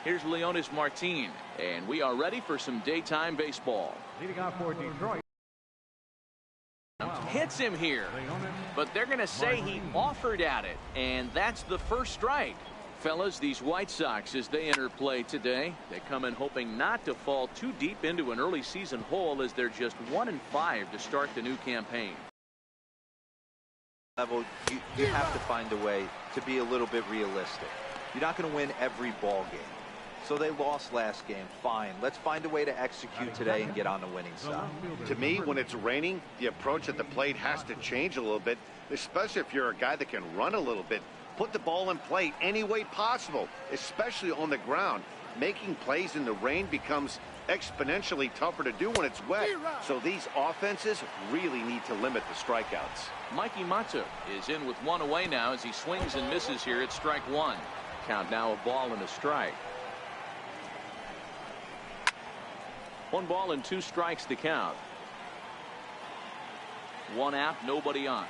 Here's Leonis Martin, and we are ready for some daytime baseball. Leading off for Detroit. Hits him here, but they're going to say he offered at it, and that's the first strike. Fellas, these White Sox, as they enter play today, they come in hoping not to fall too deep into an early season hole, as they're just 1-5 to start the new campaign. Level, you have to find a way to be a little bit realistic. You're not going to win every ball game. So they lost last game. Fine. Let's find a way to execute today and get on the winning side. To me, when it's raining, the approach at the plate has to change a little bit, especially if you're a guy that can run a little bit. Put the ball in play any way possible, especially on the ground. Making plays in the rain becomes exponentially tougher to do when it's wet. So these offenses really need to limit the strikeouts. Mikey Matu is in with one away now as he swings and misses here at strike one. Count now, a ball and a strike. 1 ball and 2 strikes to count. 1 out, nobody on.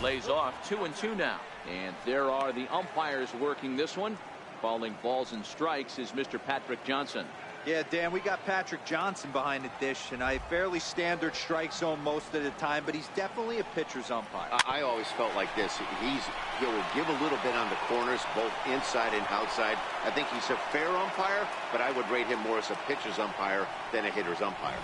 Lays off 2-2 now. And there are the umpires working this one. Calling balls and strikes is Mr. Patrick Johnson. Yeah, Dan, we got Patrick Johnson behind the dish, and a fairly standard strike zone most of the time, but he's definitely a pitcher's umpire. I always felt like this. He'll give a little bit on the corners, both inside and outside. I think he's a fair umpire, but I would rate him more as a pitcher's umpire than a hitter's umpire.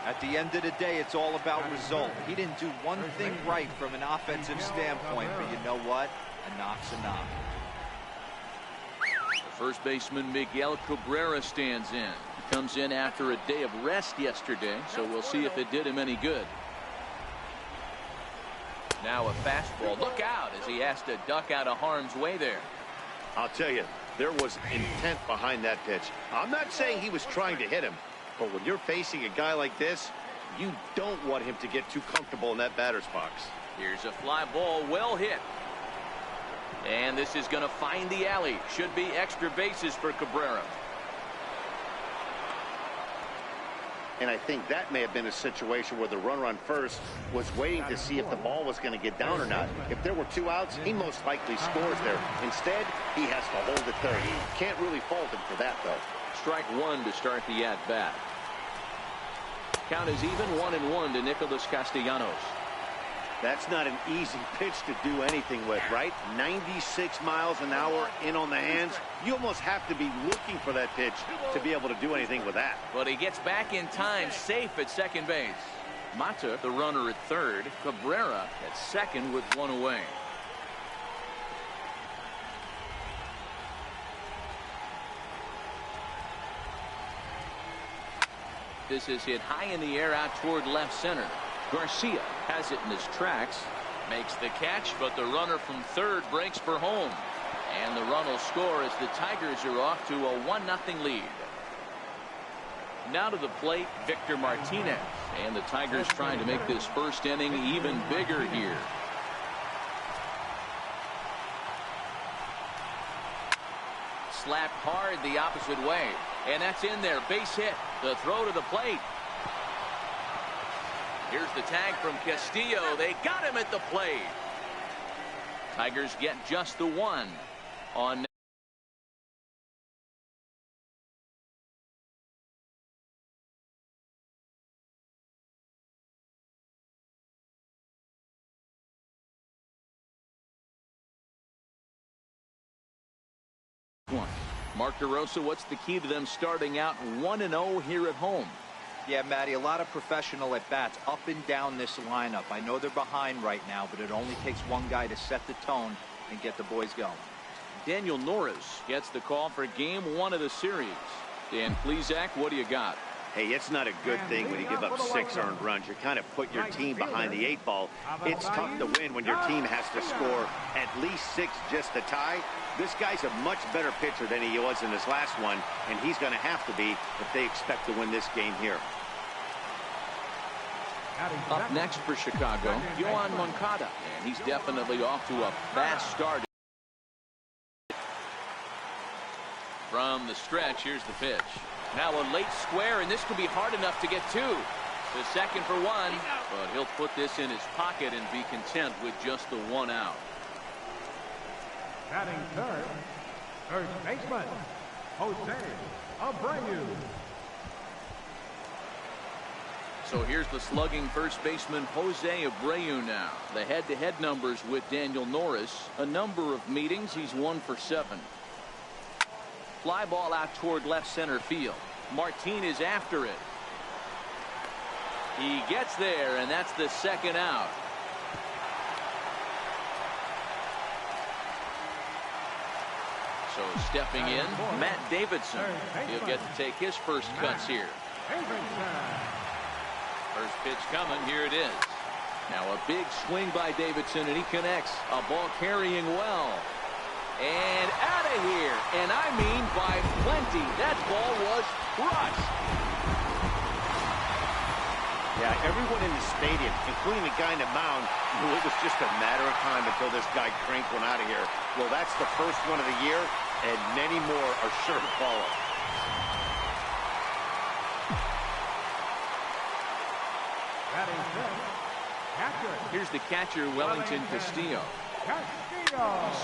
At the end of the day, it's all about result. He didn't do one thing right from an offensive standpoint, but you know what? A knock's a knock. First baseman Miguel Cabrera stands in. He comes in after a day of rest yesterday, so we'll see if it did him any good. Now a fastball. Look out as he has to duck out of harm's way there. I'll tell you, there was intent behind that pitch. I'm not saying he was trying to hit him, but when you're facing a guy like this, you don't want him to get too comfortable in that batter's box. Here's a fly ball, well hit. And this is going to find the alley. Should be extra bases for Cabrera. And I think that may have been a situation where the runner on first was waiting to see if the ball was going to get down or not. If there were 2 outs, he most likely scores there. Instead, he has to hold it there. You can't really fault him for that, though. Strike 1 to start the at-bat. Count is even, 1-1 to Nicholas Castellanos. That's not an easy pitch to do anything with, right? 96 miles an hour in on the hands. You almost have to be looking for that pitch to be able to do anything with that. But he gets back in time, safe at second base. Mata, the runner at third. Cabrera at second with 1 away. This is hit high in the air out toward left center. Garcia has it in his tracks, makes the catch, but the runner from third breaks for home. And the run will score as the Tigers are off to a 1-0 lead. Now to the plate, Victor Martinez. And the Tigers trying to make this first inning even bigger here. Slapped hard the opposite way. And that's in there. Base hit. The throw to the plate. Here's the tag from Castillo. They got him at the plate. Tigers get just the 1 on. Mark DeRosa, what's the key to them starting out 1-0 here at home? Yeah, Matty, a lot of professional at-bats up and down this lineup. I know they're behind right now, but it only takes one guy to set the tone and get the boys going. Daniel Norris gets the call for game 1 of the series. Dan Plesac, what do you got? Hey, it's not a good thing when you give up 6 earned runs. You kind of put your team behind the 8 ball. It's tough to win when your team has to score at least 6 just to tie. This guy's a much better pitcher than he was in his last one, and he's going to have to be if they expect to win this game here. Up next for Chicago, Yoan Moncada, and he's definitely off to a fast start. From the stretch, here's the pitch. Now a late square, and this could be hard enough to get two. The second for one, but he'll put this in his pocket and be content with just the one out. Batting third, first baseman, Abreu. So here's the slugging first baseman Jose Abreu now. The head-to-head numbers with Daniel Norris. A number of meetings, he's 1 for 7. Fly ball out toward left center field. Martin is after it. He gets there, and that's the second out. So stepping in, Matt Davidson. He'll get to take his first cuts here. First pitch coming. Here it is. Now a big swing by Davidson, and he connects. A ball carrying well. And out of here. And I mean by plenty. That ball was crushed. Yeah, everyone in the stadium, including the guy in the mound, knew it was just a matter of time until this guy cranked one out of here. Well, that's the first one of the year, and many more are sure to follow. Here's the catcher, Wellington Castillo.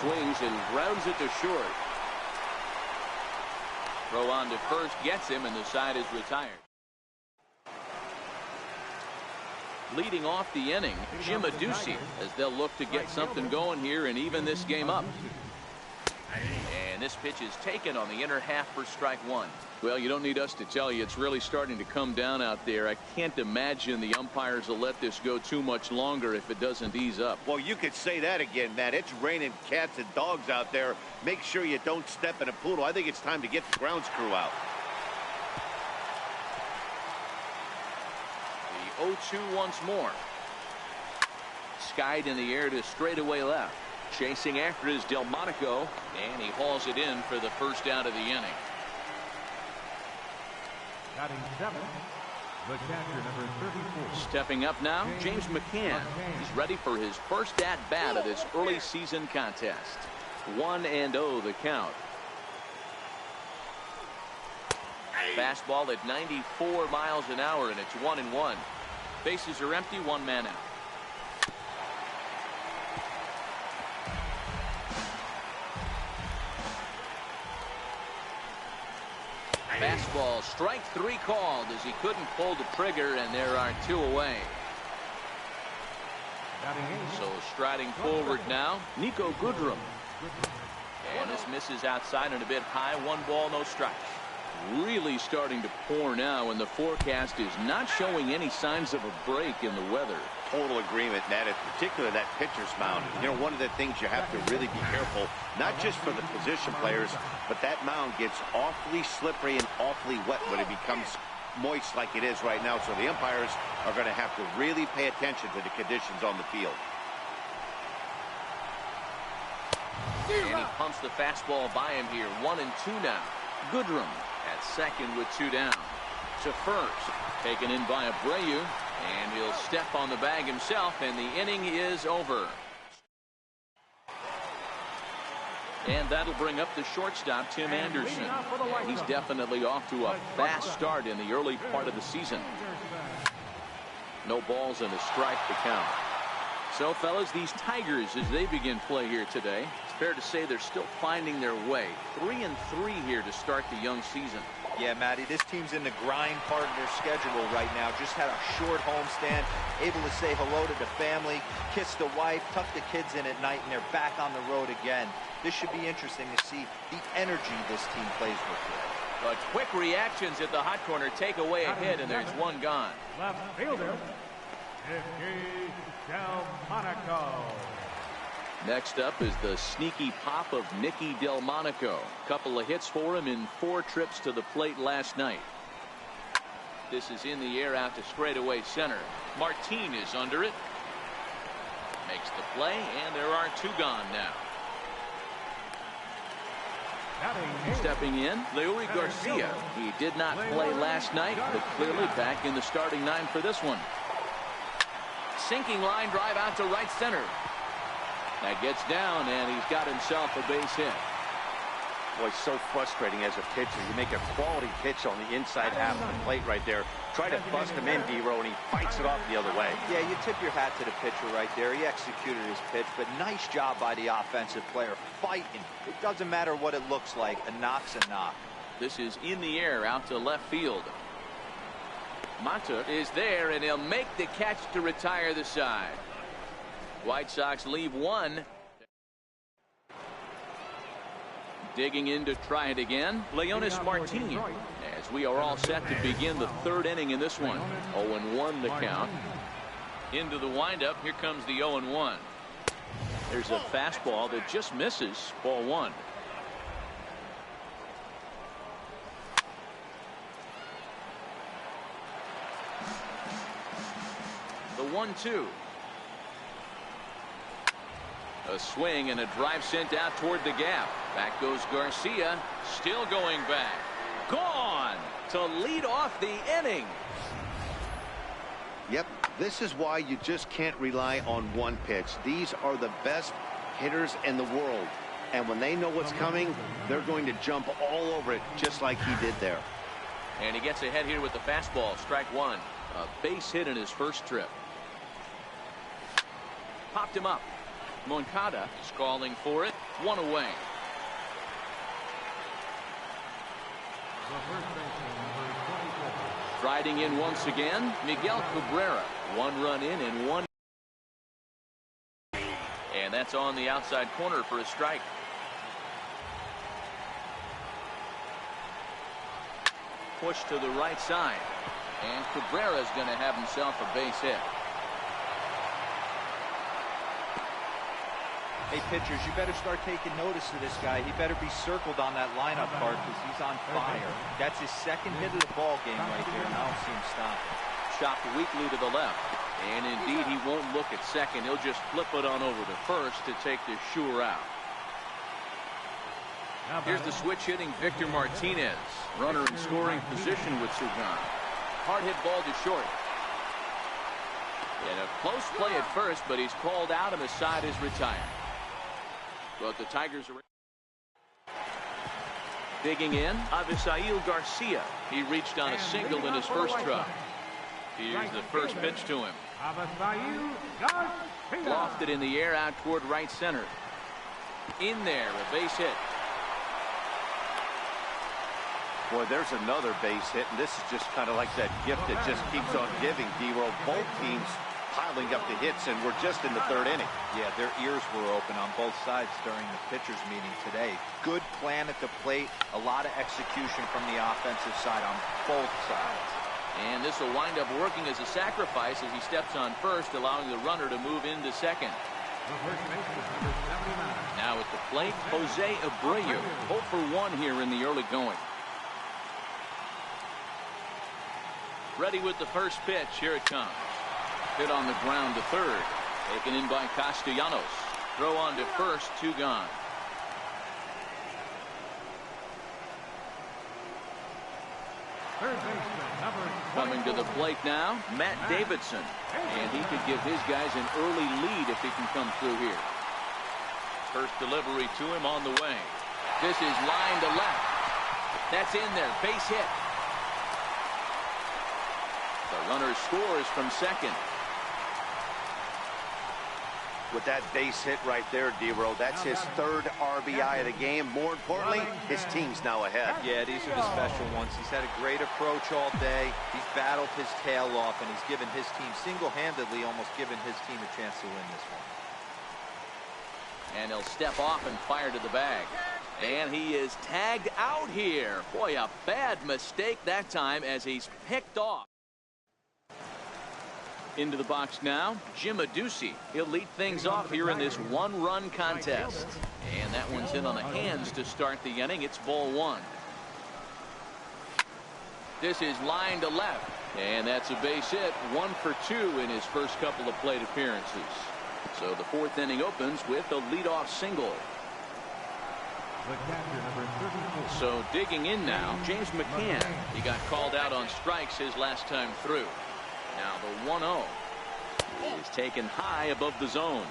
Swings and grounds it to short. Throw on to first, gets him, and the side is retired. Leading off the inning, Jim Adduci, as they'll look to get something going here and even this game up. And this pitch is taken on the inner half for strike one. Well, you don't need us to tell you, it's really starting to come down out there. I can't imagine the umpires will let this go too much longer if it doesn't ease up. Well, you could say that again, Matt. It's raining cats and dogs out there. Make sure you don't step in a poodle. I think it's time to get the grounds crew out. The 0-2 once more. Skied in the air to straightaway left. Chasing after is Delmonico, and he hauls it in for the first out of the inning. Batting seventh, the catcher, number 34. Stepping up now, James McCann. He's ready for his first at-bat of this early season contest. 1-0 the count. Fastball at 94 miles an hour, and it's 1-1. Bases are empty, one man out. Fastball, strike three called as he couldn't pull the trigger, and there are two away. So striding forward now, Nico Goodrum. And this misses outside and a bit high. 1 ball, no strikes. Really starting to pour now, and the forecast is not showing any signs of a break in the weather. Total agreement, Matt, in particular that pitcher's mound. You know, one of the things you have to really be careful, not just for the position players, but that mound gets awfully slippery and awfully wet when it becomes moist like it is right now. So the umpires are going to have to really pay attention to the conditions on the field. And he pumps the fastball by him here. 1-2 now. Goodrum at second with 2 down. To first, taken in by Abreu, and he'll step on the bag himself, and the inning is over. And that'll bring up the shortstop, Tim Anderson. He's definitely off to a fast start in the early part of the season. No balls and a strike to count. So, fellas, these Tigers, as they begin play here today, it's fair to say they're still finding their way. 3-3 here to start the young season. Yeah, Matty, this team's in the grind part of their schedule right now. Just had a short homestand, able to say hello to the family, kiss the wife, tuck the kids in at night, and they're back on the road again. This should be interesting to see the energy this team plays with today. But quick reactions at the hot corner take away a hit, and there's one gone. Left fielder, Delmonico. Next up is the sneaky pop of Nicky Delmonico. Couple of hits for him in 4 trips to the plate last night. This is in the air out to straightaway center. Martin is under it. Makes the play, and there are 2 gone now. Stepping in, Leury Garcia. He did not play last night, but clearly back in the starting 9 for this one. Sinking line drive out to right center. That gets down, and he's got himself a base hit. Boy, so frustrating as a pitcher. You make a quality pitch on the inside half of the plate right there. Try to bust him in, D-Row, and he fights it off the other way. Yeah, you tip your hat to the pitcher right there. He executed his pitch, but nice job by the offensive player fighting. It doesn't matter what it looks like. A knock's a knock. This is in the air out to left field. Mata is there, and he'll make the catch to retire the side. White Sox leave one. Digging in to try it again, Leonis Martin, as we are all set to begin the third inning in this one. 0-1 the count. Into the windup, here comes the 0-1. There's a fastball that just misses, ball one. The 1-2. A swing and a drive sent out toward the gap. Back goes Garcia, still going back. Gone to lead off the inning. Yep, this is why you just can't rely on one pitch. These are the best hitters in the world. And when they know what's coming, they're going to jump all over it, just like he did there. And he gets ahead here with the fastball, strike one. A base hit in his first trip. Popped him up. Moncada is calling for it. One away. Striding in once again, Miguel Cabrera. One run in and one. And that's on the outside corner for a strike. Push to the right side. And Cabrera is going to have himself a base hit. Hey, pitchers, you better start taking notice of this guy. He better be circled on that lineup card because he's on fire. That's his second hit of the ball game right there, and I don't see him stopping. Chopped weakly to the left. And indeed, he won't look at second. He'll just flip it on over to first to take the sure out. Here's the switch hitting Victor Martinez. Runner in scoring position with Sugan. Hard hit ball to short. And a close play at first, but he's called out and the side is retired. But the Tigers are digging in. Avisail Garcia. He reached on a single in his first try. Here's the first pitch to him. Lofted in the air out toward right center. In there, a base hit. Boy, there's another base hit, and this is just kind of like that gift that just keeps on giving, D-Row. Both teams piling up the hits, and we're just in the third inning. Yeah, their ears were open on both sides during the pitchers meeting today. Good plan at the plate, a lot of execution from the offensive side on both sides. And this will wind up working as a sacrifice as he steps on first, allowing the runner to move into second. Now at the plate, Jose Abreu, 0 for 1 here in the early going. Ready with the first pitch. Here it comes. Hit on the ground to third. Taken in by Castellanos. Throw on to first. 2 gone. Coming to the plate now, Matt Davidson. And he could give his guys an early lead if he can come through here. First delivery to him on the way. This is line to left. That's in there. Base hit. The runner scores from second. With that base hit right there, D-Row, that's his third RBI of the game. More importantly, his team's now ahead. Yeah, these are the special ones. He's had a great approach all day. He's battled his tail off, and he's given his team single-handedly, almost given his team a chance to win this one. And he'll step off and fire to the bag. And he is tagged out here. Boy, a bad mistake that time as he's picked off. Into the box now, Jim Adduci. He'll lead things off here in this one-run contest. And that one's in on the hands to start the inning. It's ball 1. This is line to left. And that's a base hit. 1 for 2 in his first couple of plate appearances. So the 4th inning opens with a leadoff single. So digging in now, James McCann. He got called out on strikes his last time through. Now the 1-0 is taken high above the zone.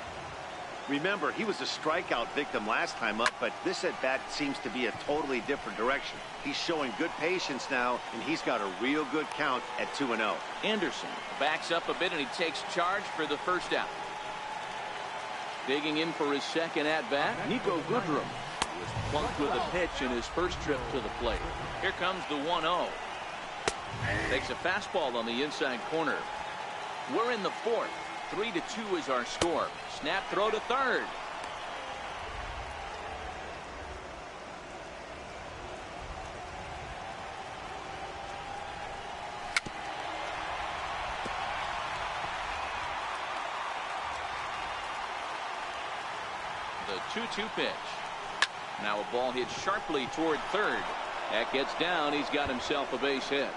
Remember, he was a strikeout victim last time up, but this at-bat seems to be a totally different direction. He's showing good patience now, and he's got a real good count at 2-0. Anderson backs up a bit, and he takes charge for the first out. Digging in for his second at-bat, Nico Goodrum was plunked with a pitch in his first trip to the plate. Here comes the 1-0. Takes a fastball on the inside corner. We're in the fourth. 3-2 is our score. Snap throw to third. The 2-2 pitch. Now a ball hit sharply toward third. That gets down. He's got himself a base hit.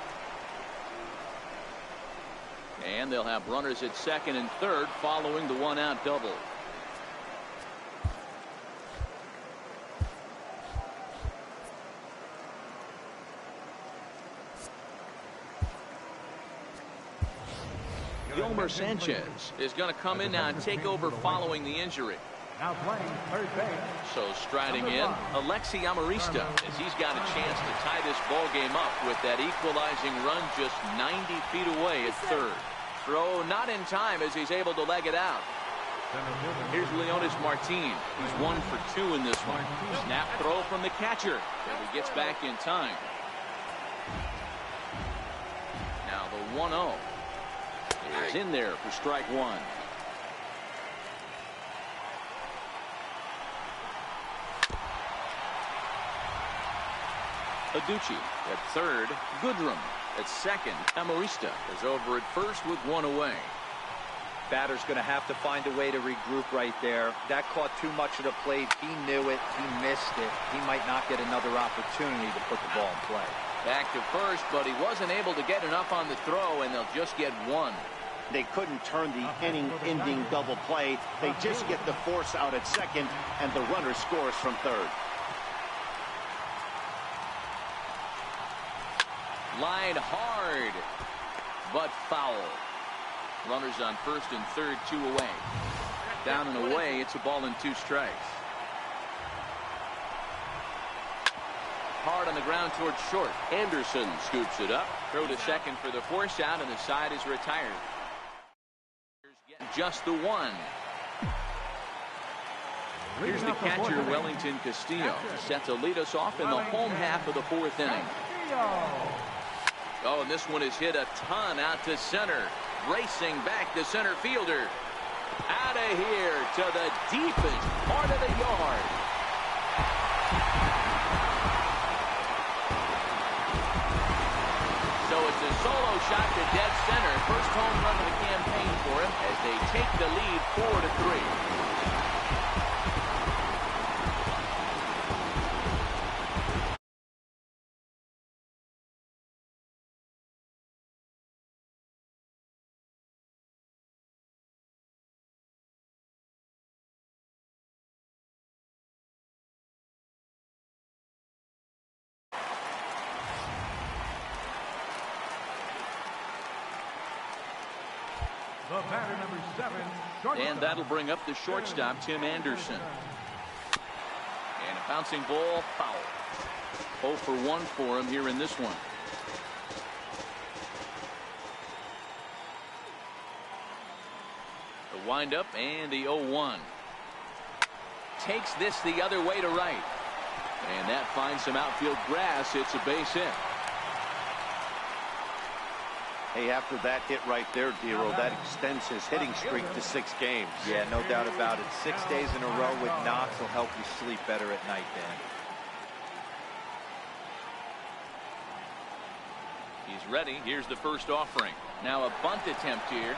And they'll have runners at second and third following the one-out double. Yolmer Sanchez is going to come in now and take over following the injury. Now playing third base. So striding in, Alexi Amarista, as he's got a chance to tie this ball game up with that equalizing run just 90 feet away at third. Throw not in time as he's able to leg it out. Here's Leonis Martin. He's 1 for 2 in this one. Snap throw from the catcher, and he gets back in time. Now the 1-0 is in there for strike one. Aducci at third. Goodrum at second. Amarista is over at first with one away. Batter's going to have to find a way to regroup right there. That caught too much of the plate. He knew it. He missed it. He might not get another opportunity to put the ball in play. Back to first, but he wasn't able to get enough on the throw, and they'll just get one. They couldn't turn the inning-ending double play. They just get the force out at second, and the runner scores from third. Line hard, but foul. Runners on first and third, 2 away. Down and away, it's a ball and 2 strikes. Hard on the ground towards short. Anderson scoops it up. Throw to second for the force out, and the side is retired. Just the one. Here's the catcher, Wellington Castillo, set to lead us off in the home half of the fourth inning. Oh, and this one is hit a ton out to center. Racing back the center fielder. Out of here to the deepest part of the yard. So it's a solo shot to dead center. First home run of the campaign for him as they take the lead 4-3. The batter, number 7, shortstop. And that'll bring up the shortstop, Tim Anderson. And a bouncing ball, foul. 0 for 1 for him here in this one. The windup and the 0-1. Takes this the other way to right. And that finds some outfield grass. It's a base hit. Hey, after that hit right there, Dero, that extends his hitting streak to 6 games. Yeah, no doubt about it. 6 days in a row with knocks will help you sleep better at night, Dan. He's ready. Here's the first offering. Now a bunt attempt here.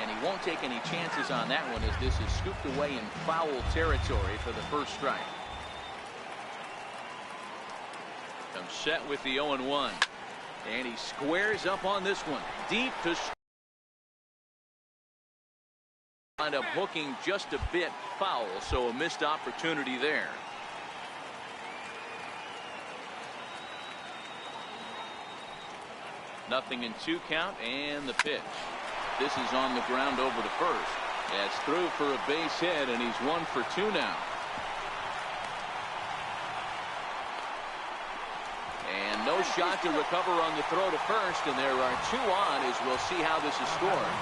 And he won't take any chances on that one as this is scooped away in foul territory for the first strike. Comes set with the 0-1. And he squares up on this one. Deep to wind up hooking just a bit foul, so a missed opportunity there. Nothing in 2 count, and the pitch. This is on the ground over the first. It's through for a base hit, and he's 1 for 2 now. And no shot to recover on the throw to first, and there are 2 on as we'll see how this is scored.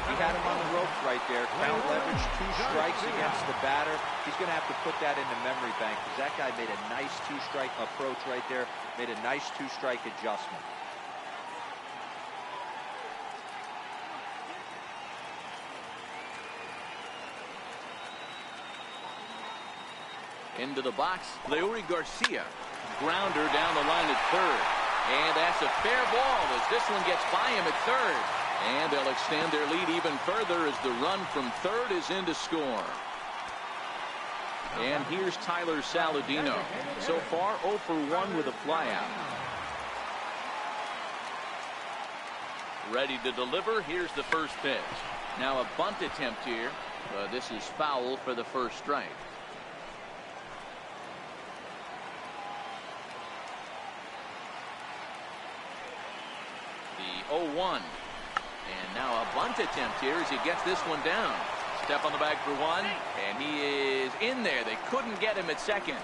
He had him on the ropes right there. Count leverage, 2 strikes against the batter. He's going to have to put that in the memory bank because that guy made a nice 2-strike approach right there. Made a nice 2-strike adjustment. Into the box, Leury Garcia. Grounder down the line at third. And that's a fair ball as this one gets by him at third. And they'll extend their lead even further as the run from third is in to score. And here's Tyler Saladino. So far, 0 for 1 with a flyout. Ready to deliver. Here's the first pitch. Now a bunt attempt here. This is foul for the first strike. The 0-1. And now a bunt attempt here as he gets this one down. Step on the bag for 1, and he is in there. They couldn't get him at second.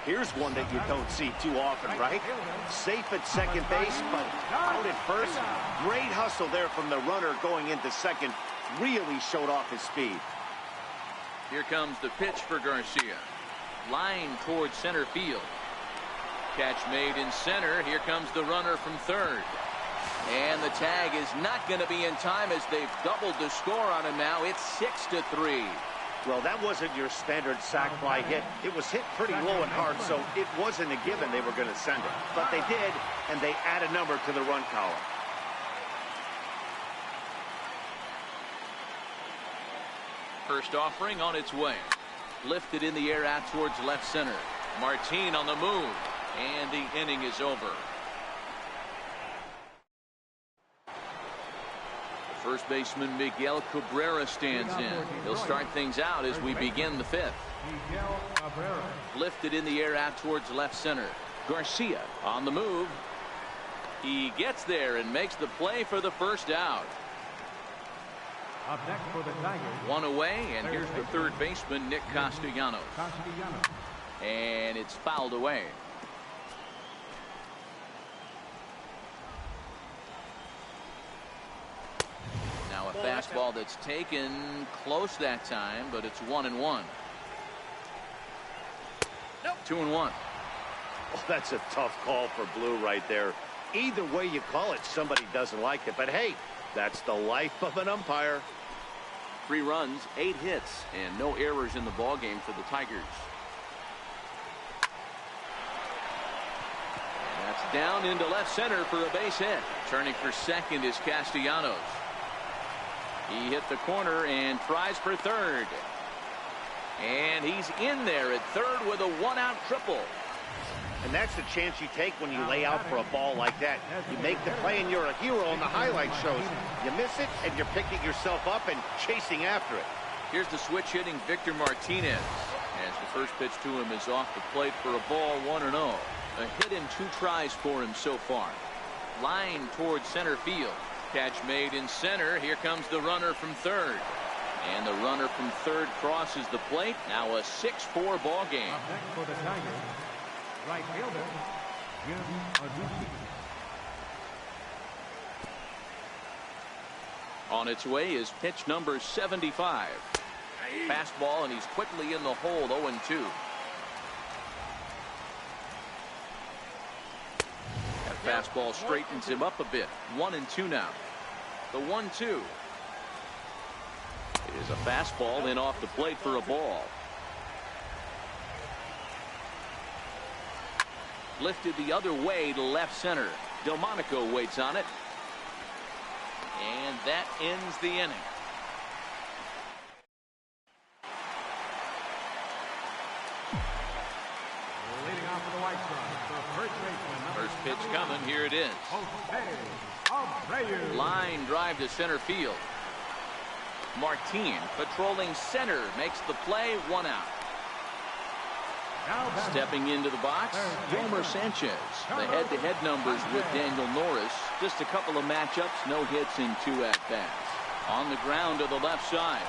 Here's one that you don't see too often, right? Safe at second base, but out at first. Great hustle there from the runner going into second. Really showed off his speed. Here comes the pitch for Garcia. Line towards center field. Catch made in center. Here comes the runner from third. And the tag is not going to be in time as they've doubled the score on him now. It's 6-3. Well, that wasn't your standard sac fly hit. It was hit pretty low and hard, so it wasn't a given they were going to send it. But they did, and they add a number to the run column. First offering on its way. Lifted in the air out towards left center. Martin on the move. And the inning is over. First baseman Miguel Cabrera stands in. He'll start things out as we begin the fifth. Lifted in the air out towards left center. Garcia on the move. He gets there and makes the play for the first out. Up next for the Tigers. 1 away, and here's the third baseman, Nick Castellanos. And it's fouled away. Now a fastball that's taken close that time, but it's 1-1. 2-1. Well, that's a tough call for Blue right there. Either way you call it, somebody doesn't like it. But hey, that's the life of an umpire. 3 runs, 8 hits, and no errors in the ballgame for the Tigers. And that's down into left center for a base hit. Turning for second is Castellanos. He hit the corner and tries for third. And he's in there at third with a 1-out triple. And that's the chance you take when you lay out for a ball like that. You make the play and you're a hero on the highlight shows. You miss it and you're picking yourself up and chasing after it. Here's the switch hitting Victor Martinez. As the first pitch to him is off the plate for a ball, 1-0. A hit in 2 tries for him so far. Line towards center field. Catch made in center. Here comes the runner from third. And the runner from third crosses the plate. Now a 6-4 ball game. Up next for the Tigers. Right fielder, Jim Aduki. On its way is pitch number 75. Fastball, and he's quickly in the hole, 0-2. That fastball straightens him up a bit. 1-2 now. The 1-2 is a fastball in off the plate for a ball. Lifted the other way to left center. Delmonico waits on it. And that ends the inning. Leading off for the White Sox, the first baseman. First pitch coming. Here it is. Abreu. Line drive to center field. Martin patrolling center makes the play, 1 out. Stepping into the box, Yomer Sanchez. The head-to-head numbers with Daniel Norris. Just a couple of matchups, no hits in 2 at-bats. On the ground to the left side.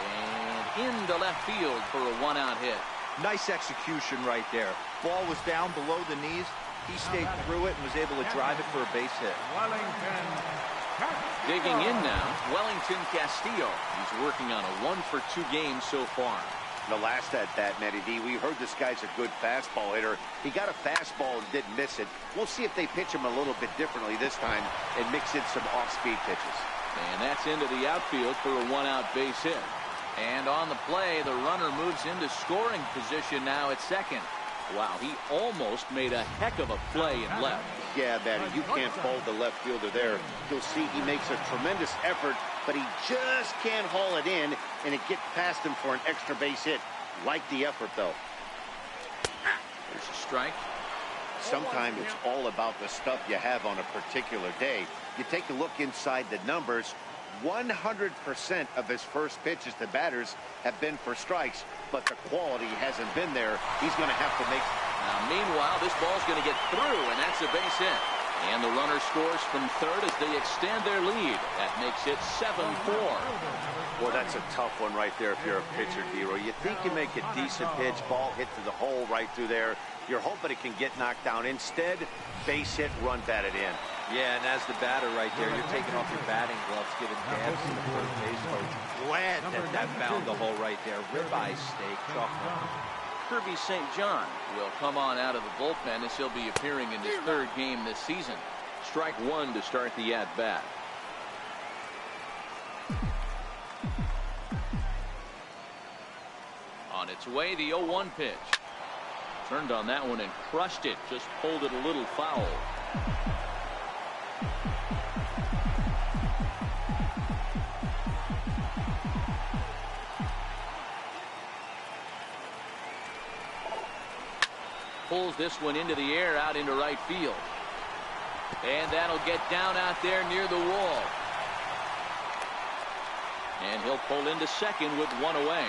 And into left field for a one-out hit. Nice execution right there. Ball was down below the knees. He stayed through it and was able to drive it for a base hit. Wellington. Digging in now, Wellington Castillo. He's working on a 1-for-2 game so far. The last at bat, Matty D, we heard this guy's a good fastball hitter. He got a fastball and didn't miss it. We'll see if they pitch him a little bit differently this time and mix in some off-speed pitches. And that's into the outfield for a one-out base hit. And on the play, the runner moves into scoring position now at second. Wow, he almost made a heck of a play in left. Yeah, Matty, you can't fault the left fielder there. You'll see he makes a tremendous effort, but he just can't haul it in, and it gets past him for an extra base hit. Like the effort, though. There's a strike. Sometimes it's all about the stuff you have on a particular day. You take a look inside the numbers. 100% of his first pitches to batters have been for strikes, but the quality hasn't been there. He's going to have to make... Now, meanwhile, this ball's going to get through, and that's a base hit. And the runner scores from third as they extend their lead. That makes it 7-4. Well, that's a tough one right there if you're a pitcher, Dero. You think you make a decent pitch, ball hit to the hole right through there. You're hoping it can get knocked down. Instead, base hit, run batted in. Yeah, and as the batter right there, you're taking off your batting gloves, giving dabs to the third base coach. Glad that found the hole right there. Ribeye steak, chocolate. Kirby St. John will come on out of the bullpen as he'll be appearing in his third game this season. Strike one to start the at-bat. On its way, the 0-1 pitch. Turned on that one and crushed it. Just pulled it a little foul. Pulls this one into the air out into right field. And that'll get down out there near the wall. And he'll pull into second with one away.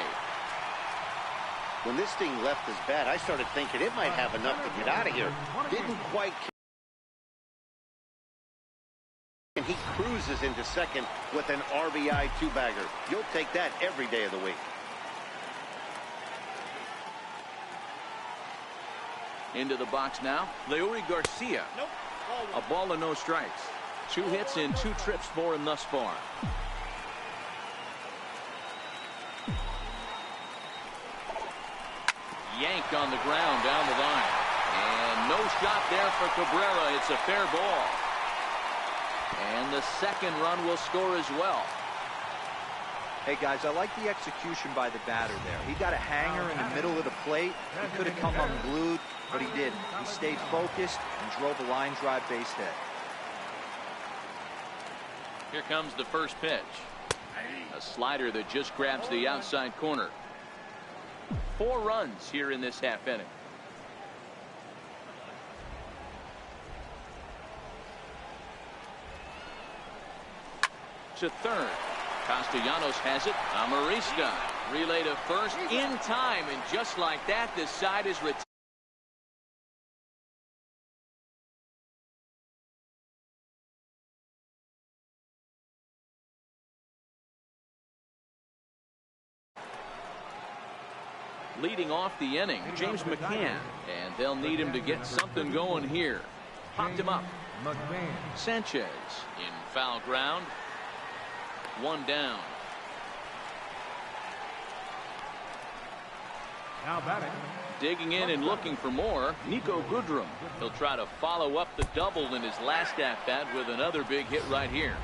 When this thing left his bat, I started thinking it might have enough to get out of here. Didn't quite. And he cruises into second with an RBI two-bagger. You'll take that every day of the week. Into the box now, Leury Garcia. Nope. A ball and no strikes. 2 hits and 2 trips for him thus far. Yanked on the ground down the line. And no shot there for Cabrera. It's a fair ball. And the second run will score as well. Hey, guys, I like the execution by the batter there. He got a hanger in the middle of the plate. He could have come unglued, but he didn't. He stayed focused and drove a line drive base hit. Here comes the first pitch. A slider that just grabs the outside corner. 4 runs here in this half inning. To third. Castellanos has it. Amarista relay to first in time, and just like that, this side is retired. Leading off the inning, James McCann, and they'll need him to get something going here. Popped him up. Sanchez in foul ground. 1 down. Now batting. Digging in and looking for more, Nico Goodrum. He'll try to follow up the double in his last at-bat with another big hit right here.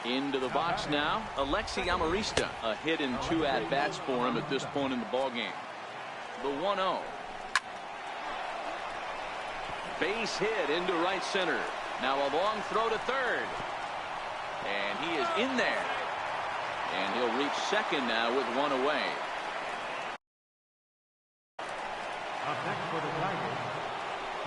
Into the box now, Alexi Amarista. A hit in 2 at-bats for him at this point in the ballgame. The 1-0. Base hit into right center. Now a long throw to third. And he is in there. And he'll reach second now with 1 away. Up next for the Tigers.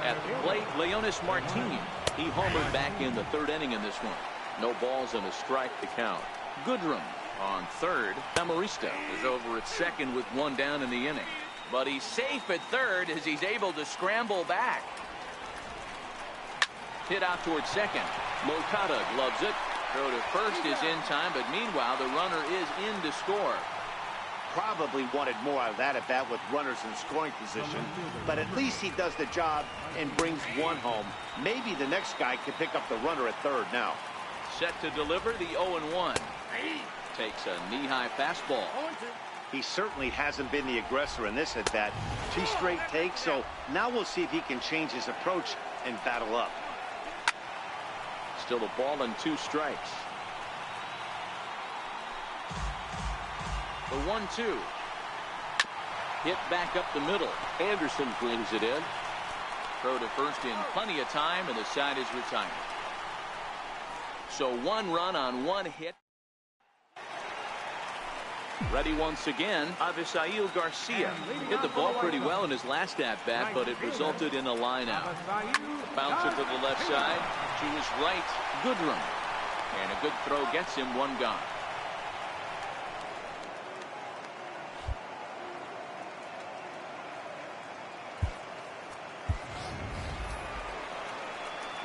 At the plate, Leonis Martin. He homered back in the 3rd inning in this one. No balls and a strike to count. Goodrum on third. Amarista is over at second with 1 down in the inning. But he's safe at third as he's able to scramble back. Hit out towards second. Moncada gloves it. Throw to first is in time, but meanwhile the runner is in to score. Probably wanted more out of that at bat with runners in scoring position, but at least he does the job and brings one home. Maybe the next guy can pick up the runner at third now. Set to deliver the 0-1. Takes a knee-high fastball. He certainly hasn't been the aggressor in this at bat. 2 straight takes, so now we'll see if he can change his approach and battle up. Still a ball and 2 strikes. The 1-2. Hit back up the middle. Anderson brings it in. Throw to first in plenty of time, and the side is retired. So 1 run on 1 hit. Ready once again, Avisail Garcia. Hit the ball pretty well in his last at-bat, but it resulted in a line-out. Bouncer to the left side. To his right, Goodrum. And a good throw gets him 1 gone.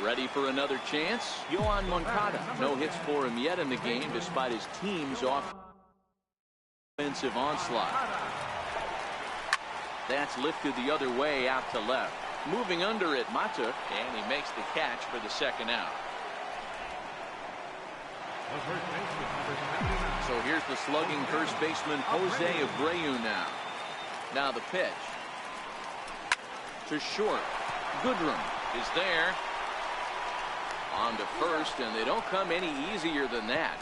Ready for another chance? Yohan Moncada. No hits for him yet in the game, despite his team's offensive onslaught. That's lifted the other way out to left. Moving under it, Matuk, and he makes the catch for the 2nd out. So here's the slugging first baseman Jose Abreu now. Now the pitch. To short. Goodrum is there. On to first, and they don't come any easier than that.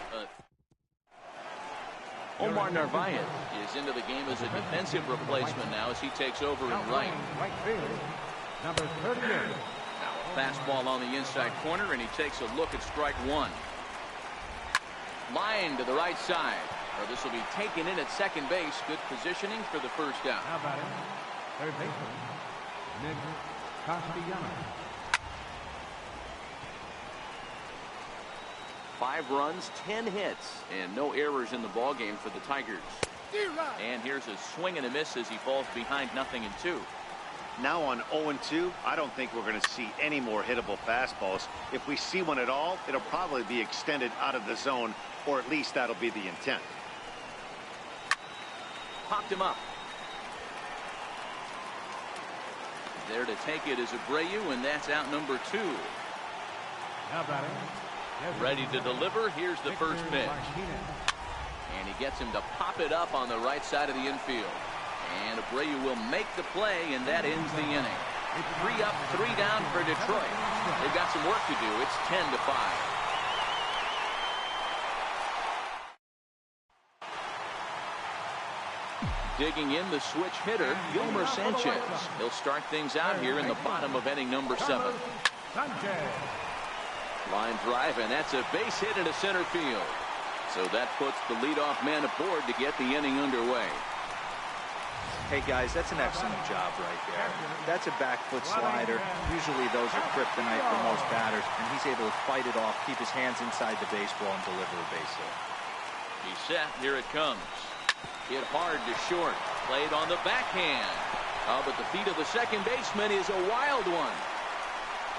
Omar Narvaez is into the game as a defensive replacement now as he takes over in right. Number 38. Now a fastball on the inside corner, and he takes a look at strike 1. Line to the right side. Or this will be taken in at second base. Good positioning for the 1st out. How about it? Third baseman, Nick Castellanos. 5 runs, 10 hits, and no errors in the ballgame for the Tigers. And here's a swing and a miss as he falls behind 0-2. Now on 0-2, I don't think we're going to see any more hittable fastballs. If we see one at all, it'll probably be extended out of the zone, or at least that'll be the intent. Popped him up. There to take it is Abreu, and that's out number 2. How about it? Ready to deliver. Here's the first pitch. And he gets him to pop it up on the right side of the infield. And Abreu will make the play, and that ends the inning. 3 up, 3 down for Detroit. They've got some work to do. It's 10-5. Digging in the switch hitter, Yolmer Sanchez. He'll start things out here in the bottom of inning number 7. Line drive, and that's a base hit into center field. So that puts the leadoff man aboard to get the inning underway. Hey guys, that's an excellent job right there. That's a back foot slider. Usually those are kryptonite for most batters, and he's able to fight it off, keep his hands inside the baseball, and deliver a base hit. He's set. Here it comes. Hit hard to short. Played on the backhand. Oh, but the feet of the second baseman is a wild one.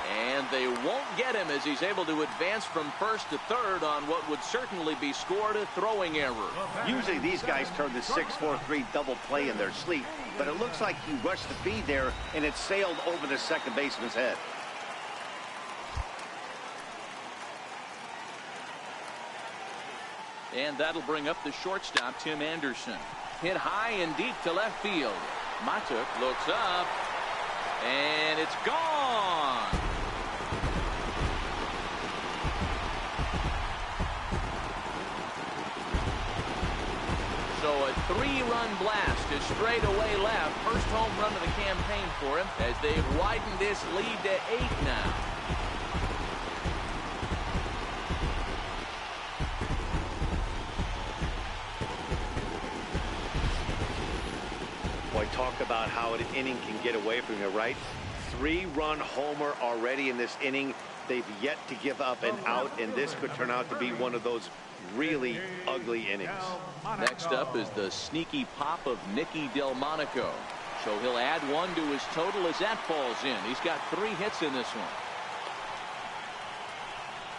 And they won't get him as he's able to advance from first to third on what would certainly be scored a throwing error. Usually these guys turn the 6-4-3 double play in their sleep, but it looks like he rushed the feed there, and it sailed over the second baseman's head. And that'll bring up the shortstop, Tim Anderson. Hit high and deep to left field. Matuk looks up, and it's gone. So a 3-run blast is straight away left. First home run of the campaign for him as they've widened this lead to 8 now. Boy, talk about how an inning can get away from you, right? 3-run homer already in this inning. They've yet to give up an out, and this could turn out to be one of those really ugly innings. Next up is the sneaky pop of Nicky Delmonico. So he'll add 1 to his total as that falls in. He's got 3 hits in this one.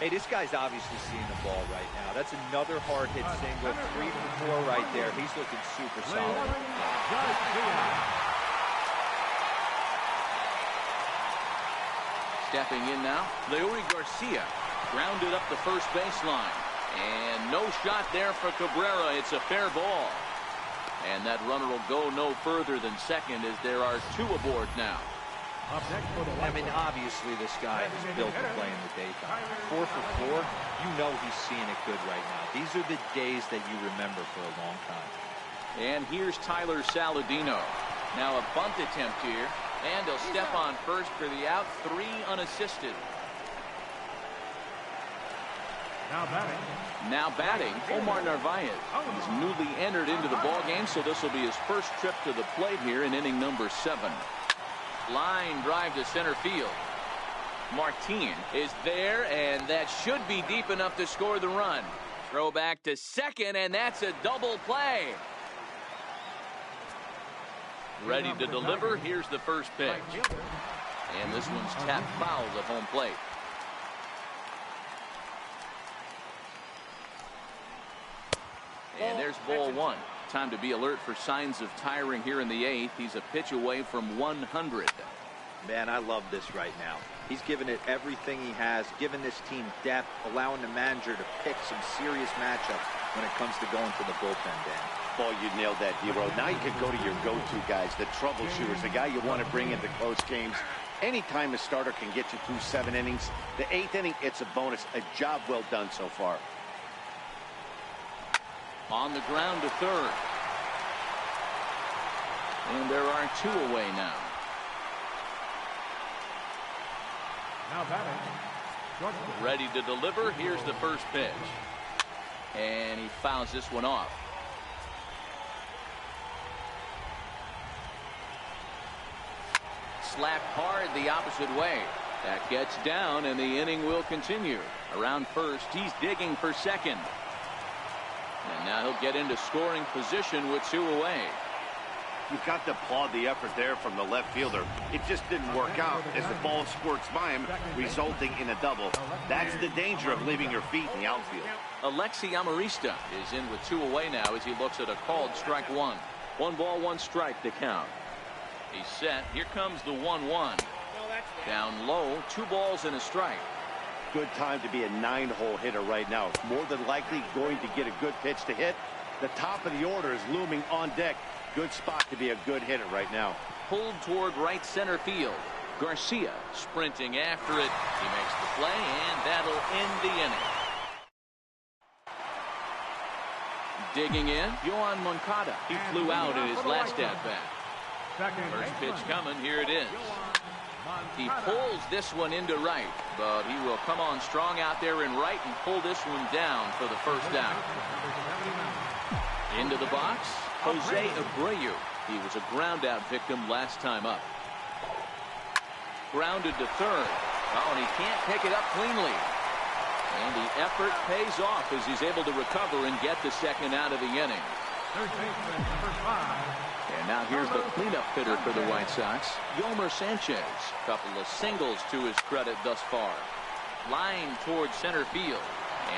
Hey, this guy's obviously seeing the ball right now. That's another hard hit single, 3 for 4 right there. He's looking super solid. Stepping in now, Leury Garcia grounded up the first baseline. And no shot there for Cabrera. It's a fair ball. And that runner will go no further than second as there are 2 aboard now. I mean, obviously this guy is built to play in the daytime. 4 for 4, you know he's seeing it good right now. These are the days that you remember for a long time. And here's Tyler Saladino. Now a bunt attempt here. And he'll step on first for the out. 3 unassisted. Now batting, Omar Narvaez. He's newly entered into the ballgame, so this will be his first trip to the plate here in inning number 7. Line drive to center field. Martin is there, and that should be deep enough to score the run. Throw back to second, and that's a double play. Ready to deliver. Here's the first pitch. And this one's tapped foul at home plate. And there's ball 1. Time to be alert for signs of tiring here in the 8th. He's a pitch away from 100. Man, I love this right now. He's given it everything he has, given this team depth, allowing the manager to pick some serious matchups when it comes to going to the bullpen, Dan. Boy, you nailed that, D-Row. Now you can go to your go-to guys, the troubleshooters, the guy you want to bring into close games. Anytime a starter can get you through 7 innings, the 8th inning, it's a bonus. A job well done so far. On the ground to third. And there are 2 away now. Ready to deliver. Here's the first pitch. And he fouls this one off. Slapped hard the opposite way. That gets down, and the inning will continue. Around first, he's digging for second. And now he'll get into scoring position with 2 away. You've got to applaud the effort there from the left fielder. It just didn't work out as the ball squirts by him, resulting in a double. That's the danger of leaving your feet in the outfield. Alexi Amarista is in with 2 away now as he looks at a called strike 1. 1 ball, 1 strike to count. He's set. Here comes the 1-1. Down low, 2 balls and a strike. Good time to be a 9-hole hitter right now. More than likely going to get a good pitch to hit. The top of the order is looming on deck. Good spot to be a good hitter right now. Pulled toward right center field. Garcia sprinting after it. He makes the play, and that'll end the inning. Digging in, Yohan Moncada. He flew out in his last at-bat. First pitch coming. Here it is. He pulls this one into right, but he will come on strong out there in right and pull this one down for the first out. Into the box, Jose Abreu. He was a ground out victim last time up. Grounded to third. Oh, and he can't pick it up cleanly. And the effort pays off as he's able to recover and get the second out of the inning. And now here's the cleanup hitter for the White Sox, Yomer Sanchez. Couple of singles to his credit thus far. Line towards center field.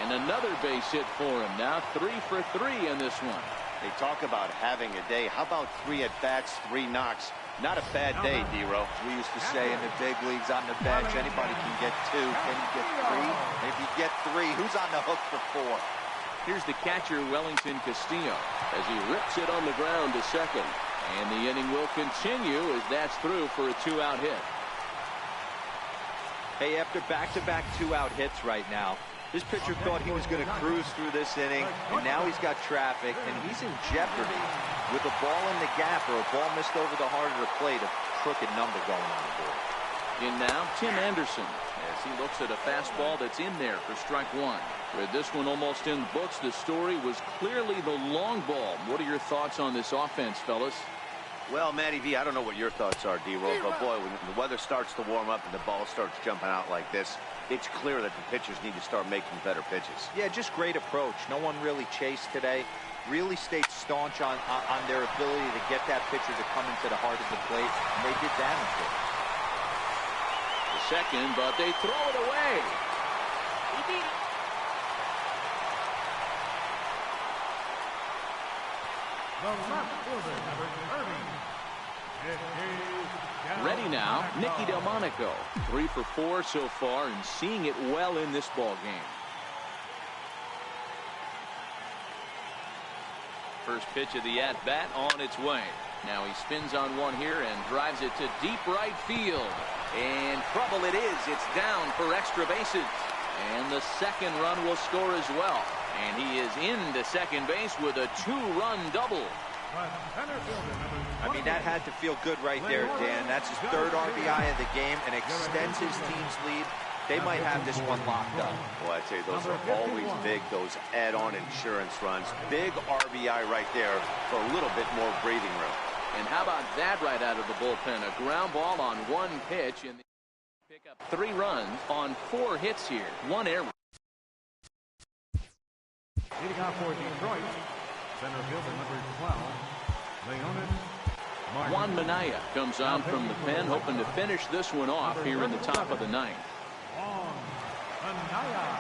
And another base hit for him. Now 3 for 3 in this one. They talk about having a day. How about 3 at-bats, 3 knocks? Not a bad day, D-Row. We used to say in the big leagues on the bench, anybody can get 2. Can you get 3? If you get 3, who's on the hook for 4? Here's the catcher, Wellington Castillo, as he rips it on the ground to second. And the inning will continue as that's through for a 2-out hit. Hey, after back-to-back 2-out hits right now, this pitcher thought he was going to cruise through this inning, and now he's got traffic, and he's in jeopardy with a ball in the gap or a ball missed over the heart of the plate, a crooked number going on the board. In now, Tim Anderson, as he looks at a fastball that's in there for strike 1. With this one almost in the books, the story was clearly the long ball. What are your thoughts on this offense, fellas? Well, Matty V, I don't know what your thoughts are, D-Roll, but boy, when the weather starts to warm up and the ball starts jumping out like this, it's clear that the pitchers need to start making better pitches. Yeah, just great approach. No one really chased today. Really stayed staunch on their ability to get that pitcher to come into the heart of the plate, and they did damage to it. The second, but they throw it away. The left fielder, number 30. Ready now, Nicky Delmonico. 3 for 4 so far and seeing it well in this ball game. First pitch of the at-bat on its way. Now he spins on one here and drives it to deep right field. And trouble it is. It's down for extra bases. And the second run will score as well. And he is into second base with a 2-run double. I mean, that had to feel good right there, Dan. That's his 3rd RBI of the game and extends his team's lead. They might have this one locked up. Well, I'd say those are always big, those add-on insurance runs. Big RBI right there for a little bit more breathing room. And how about that right out of the bullpen? A ground ball on 1 pitch and pick up 3 runs on 4 hits here. 1 error. Leading off for Detroit, center fielder number 12, Juan Minaya comes on from the pen, hoping to finish this one off here in the top of the 9th. Juan Minaya.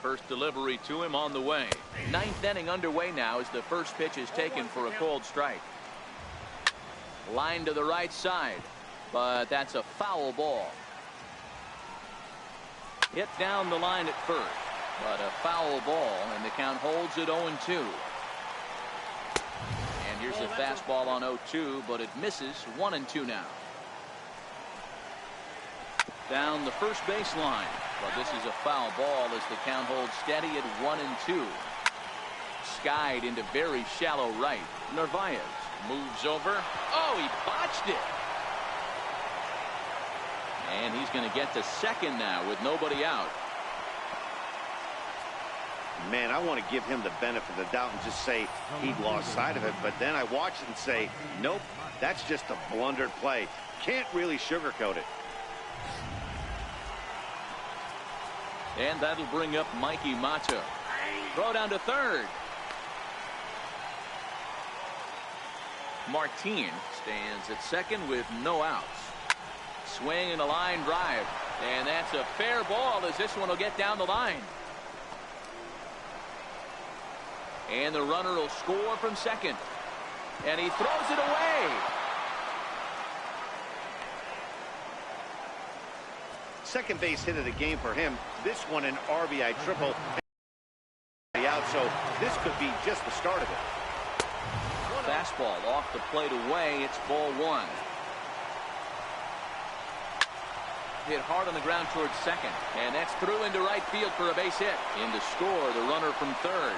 First delivery to him on the way. 9th inning underway now as the first pitch is taken for a cold strike. Line to the right side, but that's a foul ball. Hit down the line at first, but a foul ball, and the count holds at 0-2. And here's a fastball on 0-2, but it misses. 1-2 now. Down the first base line. But this is a foul ball as the count holds steady at 1-2. Skied into very shallow right. Narvaez moves over. Oh, he botched it. And he's going to get to second now with nobody out. Man, I want to give him the benefit of the doubt and just say he'd lost sight of it. But then I watch it and say, nope, that's just a blundered play. Can't really sugarcoat it. And that'll bring up Mikey Mata. Throw down to third. Martin stands at second with no outs. Swing and a line drive. And that's a fair ball as this one will get down the line. And the runner will score from second. And he throws it away. Second base hit of the game for him. This one an RBI triple. Out, so this could be just the start of it. Fastball off the plate away. It's ball 1. Hit hard on the ground towards second. And that's through into right field for a base hit. In to score the runner from third.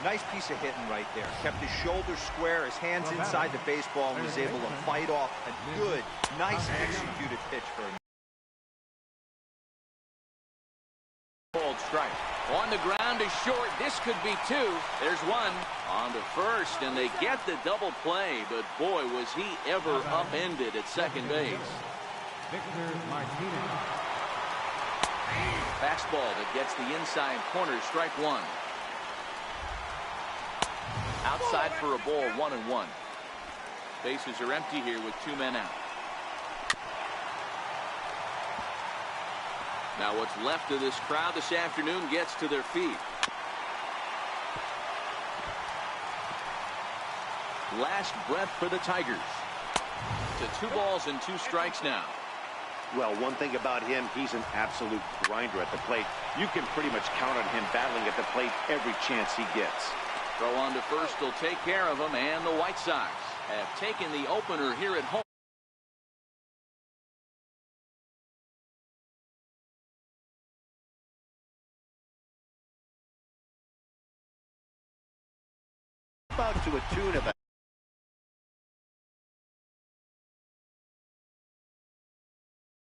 Nice piece of hitting right there. Kept his shoulders square, his hands inside the baseball, and was able to fight off a good, nice executed pitch for him. Cold strike. On the ground is short. This could be 2. There's 1. On to first, and they get the double play. But boy, was he ever upended at second base. Victor Martinez. Fastball that gets the inside corner. Strike 1. Outside for a ball. 1-1. Bases are empty here with 2 men out. Now what's left of this crowd this afternoon gets to their feet. Last breath for the Tigers. To 2 balls and 2 strikes now. Well, one thing about him, he's an absolute grinder at the plate. You can pretty much count on him battling at the plate every chance he gets. Throw on to first will take care of him, and the White Sox have taken the opener here at home. about to a tune of